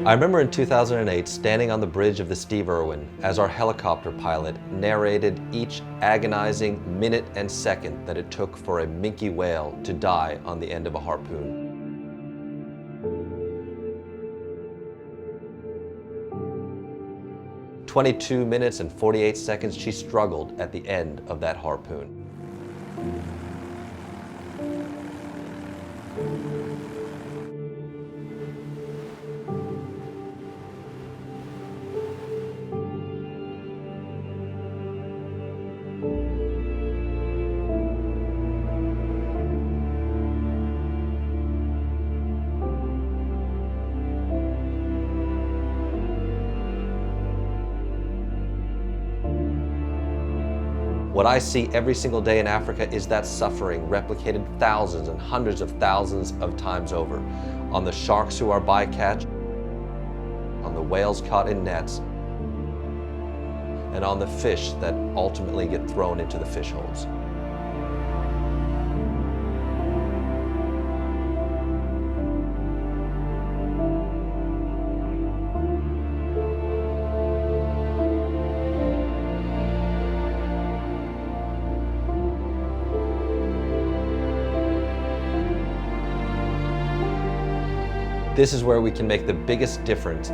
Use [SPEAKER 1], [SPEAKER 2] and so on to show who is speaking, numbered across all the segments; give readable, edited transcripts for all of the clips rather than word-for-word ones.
[SPEAKER 1] I remember in 2008 standing on the bridge of the Steve Irwin as our helicopter pilot narrated each agonizing minute and second that it took for a minke whale to die on the end of a harpoon. "22 minutes and 48 seconds she struggled at the end of that harpoon. What I see every single day in Africa is that suffering replicated thousands and hundreds of thousands of times over. On the sharks who are bycatch, on the whales caught in nets, and on the fish that ultimately get thrown into the fish holes. This is where we can make the biggest difference.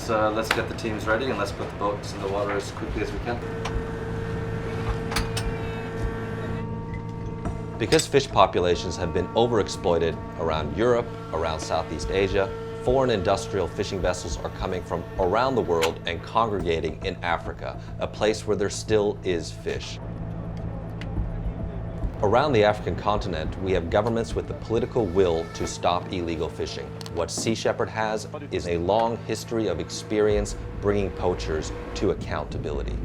[SPEAKER 1] Let's get the teams ready and let's put the boats in the water as quickly as we can. Because fish populations have been overexploited around Europe, around Southeast Asia, foreign industrial fishing vessels are coming from around the world and congregating in Africa, a place where there still is fish. Around the African continent, we have governments with the political will to stop illegal fishing. What Sea Shepherd has is a long history of experience bringing poachers to accountability.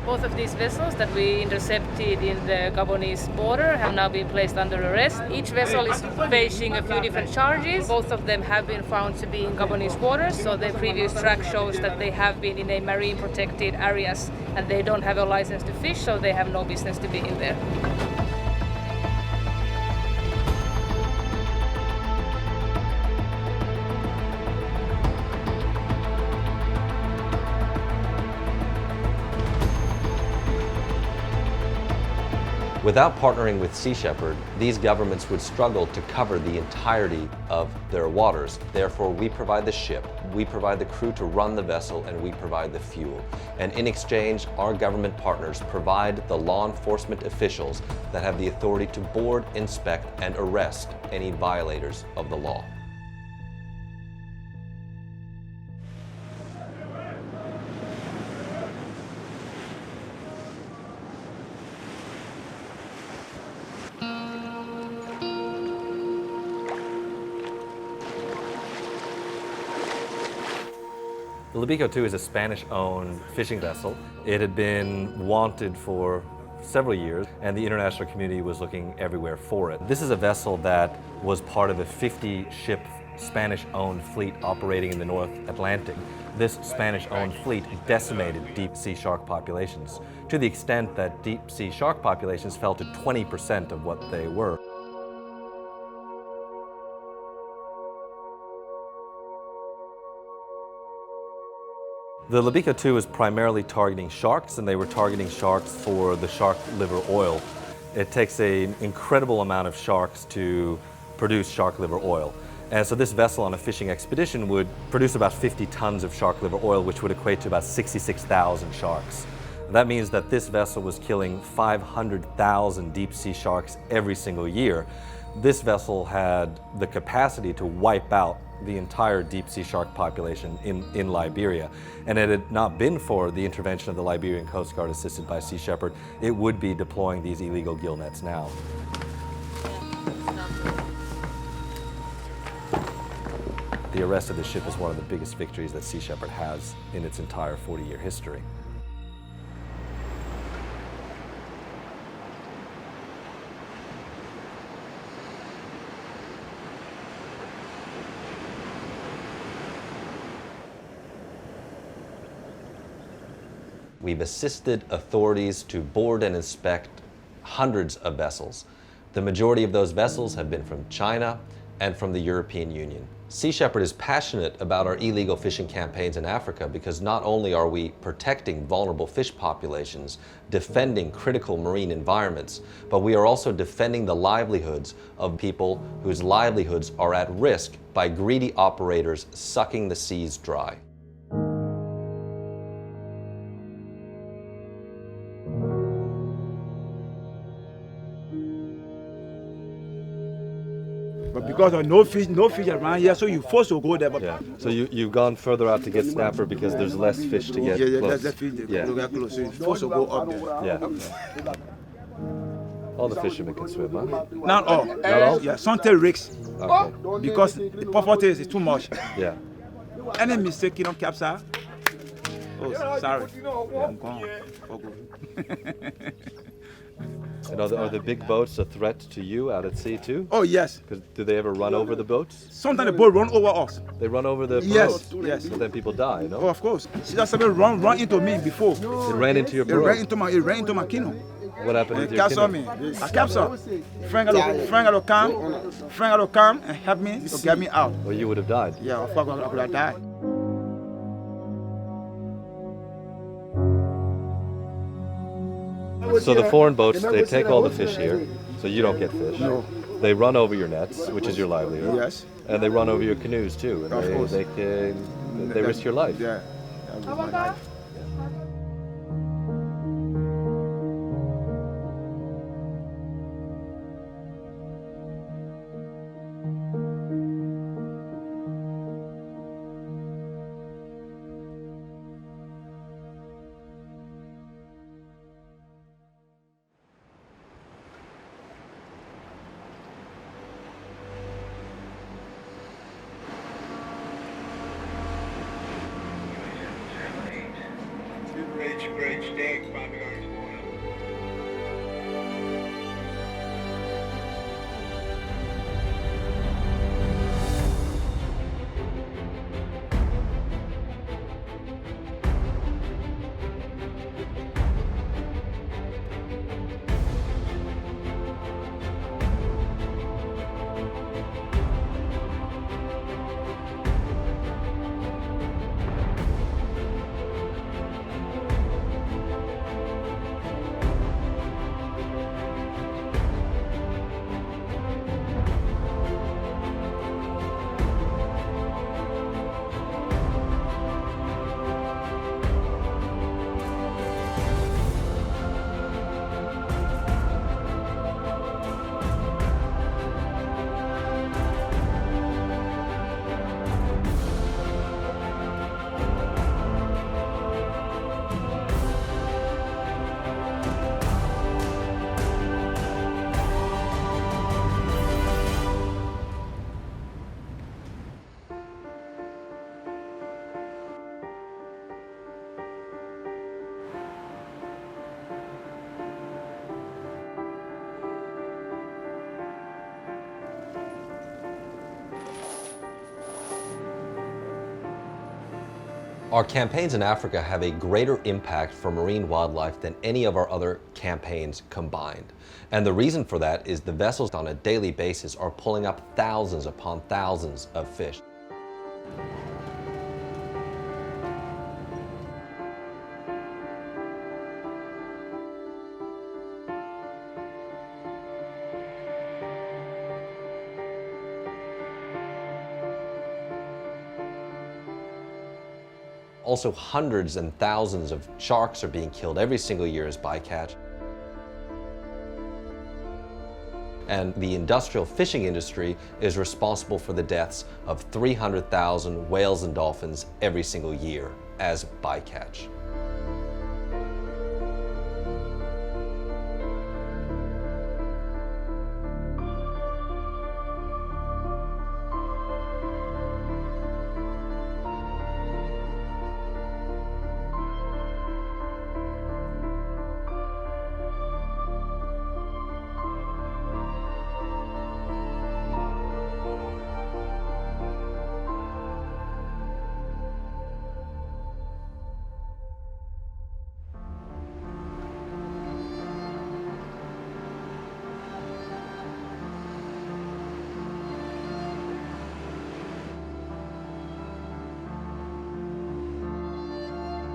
[SPEAKER 2] Both of these vessels that we intercepted in the Gabonese border have now been placed under arrest. Each vessel is facing a few different charges. Both of them have been found to be in Gabonese waters, so their previous track shows that they have been in a marine protected areas and they don't have a license to fish, so they have no business to be in there.
[SPEAKER 1] Without partnering with Sea Shepherd, these governments would struggle to cover the entirety of their waters. Therefore, we provide the ship, we provide the crew to run the vessel, and we provide the fuel. And in exchange, our government partners provide the law enforcement officials that have the authority to board, inspect, and arrest any violators of the law. The Libico II is a Spanish-owned fishing vessel. It had been wanted for several years, and the international community was looking everywhere for it. This is a vessel that was part of a 50-ship Spanish-owned fleet operating in the North Atlantic. This Spanish-owned fleet decimated deep-sea shark populations to the extent that deep-sea shark populations fell to 20% of what they were. The Libica 2 is primarily targeting sharks, and they were targeting sharks for the shark liver oil. It takes an incredible amount of sharks to produce shark liver oil. And so this vessel on a fishing expedition would produce about 50 tons of shark liver oil, which would equate to about 66,000 sharks. That means that this vessel was killing 500,000 deep-sea sharks every single year. This vessel had the capacity to wipe out the entire deep-sea shark population in Liberia. And had it not been for the intervention of the Liberian Coast Guard assisted by Sea Shepherd, it would be deploying these illegal gill nets now. The arrest of the ship is one of the biggest victories that Sea Shepherd has in its entire 40-year history. We've assisted authorities to board and inspect hundreds of vessels. The majority of those vessels have been from China and from the European Union. Sea Shepherd is passionate about our illegal fishing campaigns in Africa because not only are we protecting vulnerable fish populations, defending critical marine environments, but we are also defending the livelihoods of people whose livelihoods are at risk by greedy operators sucking the seas dry.
[SPEAKER 3] But because of no fish around here, so you're forced to go there. But
[SPEAKER 1] Yeah. So you've gone further out to get snapper because there's less fish to get close.
[SPEAKER 3] less fish to
[SPEAKER 1] Yeah.
[SPEAKER 3] get close. So you're forced to go up there.
[SPEAKER 1] Yeah. All the fishermen can swim, huh?
[SPEAKER 3] Not all.
[SPEAKER 1] Not all?
[SPEAKER 3] Yeah, some take risks
[SPEAKER 1] Okay.
[SPEAKER 3] because the poverty is too much.
[SPEAKER 1] Yeah.
[SPEAKER 3] Any mistake, you don't capsize. Oh, sorry. Yeah, I'm gone. Oh, good.
[SPEAKER 1] And are the big boats a threat to you out at sea too?
[SPEAKER 3] Oh, yes.
[SPEAKER 1] 'Cause do they ever run over the boats?
[SPEAKER 3] Sometimes the boat run over us.
[SPEAKER 1] They run over the
[SPEAKER 3] Yes,
[SPEAKER 1] boat.
[SPEAKER 3] yes.
[SPEAKER 1] But then people die,
[SPEAKER 3] Oh,
[SPEAKER 1] no?
[SPEAKER 3] of course. See that somebody run into me before.
[SPEAKER 1] It ran into your
[SPEAKER 3] It ran
[SPEAKER 1] boat.
[SPEAKER 3] into my canoe.
[SPEAKER 1] What happened
[SPEAKER 3] It
[SPEAKER 1] with your
[SPEAKER 3] captured
[SPEAKER 1] canoe?
[SPEAKER 3] me. I captured. Friend got to come and help me to get me out.
[SPEAKER 1] Or you would have died.
[SPEAKER 3] Yeah, of course I could have died.
[SPEAKER 1] So the foreign boats, they take all the fish here, so you don't get fish.
[SPEAKER 3] No.
[SPEAKER 1] They run over your nets, which is your livelihood.
[SPEAKER 3] Yes.
[SPEAKER 1] And they run over your canoes too. And
[SPEAKER 3] Of course.
[SPEAKER 1] they risk your life.
[SPEAKER 3] Yeah. That was my life.
[SPEAKER 4] Great steak, $5.
[SPEAKER 1] Our campaigns in Africa have a greater impact for marine wildlife than any of our other campaigns combined. And the reason for that is the vessels on a daily basis are pulling up thousands upon thousands of fish. Also, hundreds and thousands of sharks are being killed every single year as bycatch. And the industrial fishing industry is responsible for the deaths of 300,000 whales and dolphins every single year as bycatch.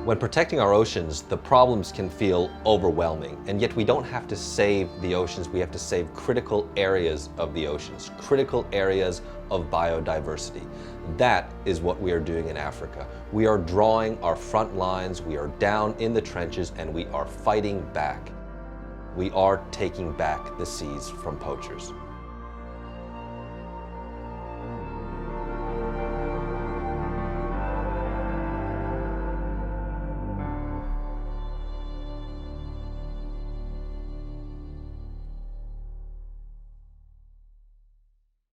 [SPEAKER 1] When protecting our oceans, the problems can feel overwhelming, and yet we don't have to save the oceans, we have to save critical areas of the oceans, critical areas of biodiversity. That is what we are doing in Africa. We are drawing our front lines, we are down in the trenches, and we are fighting back. We are taking back the seas from poachers.